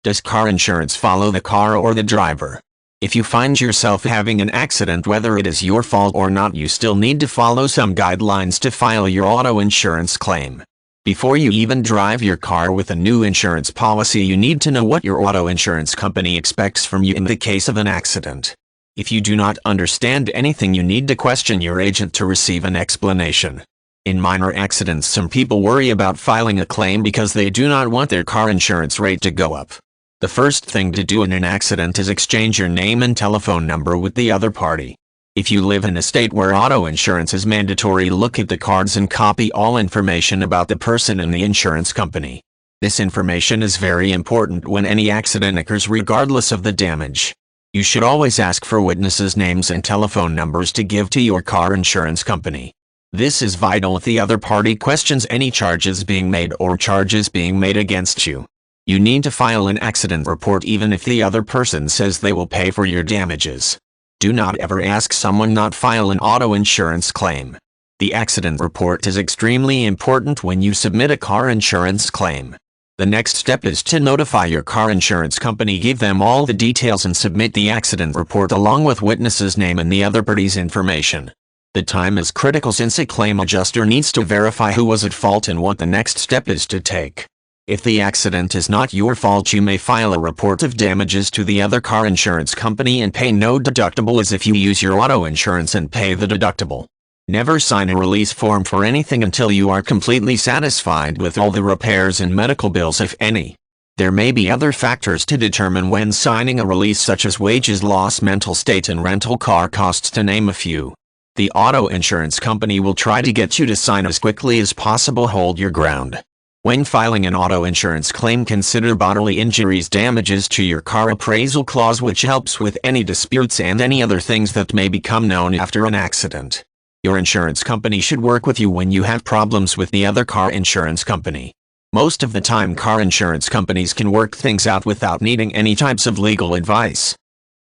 Does car insurance follow the car or the driver? If you find yourself having an accident, whether it is your fault or not, you still need to follow some guidelines to file your auto insurance claim. Before you even drive your car with a new insurance policy, you need to know what your auto insurance company expects from you in the case of an accident. If you do not understand anything, you need to question your agent to receive an explanation. In minor accidents, some people worry about filing a claim because they do not want their car insurance rate to go up. The first thing to do in an accident is exchange your name and telephone number with the other party. If you live in a state where auto insurance is mandatory, look at the cards and copy all information about the person and the insurance company. This information is very important when any accident occurs, regardless of the damage. You should always ask for witnesses' names and telephone numbers to give to your car insurance company. This is vital if the other party questions any charges being made or charges being made against you. You need to file an accident report even if the other person says they will pay for your damages. Do not ever ask someone not file an auto insurance claim. The accident report is extremely important when you submit a car insurance claim. The next step is to notify your car insurance company, give them all the details and submit the accident report along with witness's name and the other party's information. The time is critical since a claim adjuster needs to verify who was at fault and what the next step is to take. If the accident is not your fault, you may file a report of damages to the other car insurance company and pay no deductible as if you use your auto insurance and pay the deductible. Never sign a release form for anything until you are completely satisfied with all the repairs and medical bills, if any. There may be other factors to determine when signing a release, such as wages loss, mental state, and rental car costs, to name a few. The auto insurance company will try to get you to sign as quickly as possible. Hold your ground. When filing an auto insurance claim, consider bodily injuries, damages to your car appraisal clause, which helps with any disputes and any other things that may become known after an accident. Your insurance company should work with you when you have problems with the other car insurance company. Most of the time, car insurance companies can work things out without needing any types of legal advice.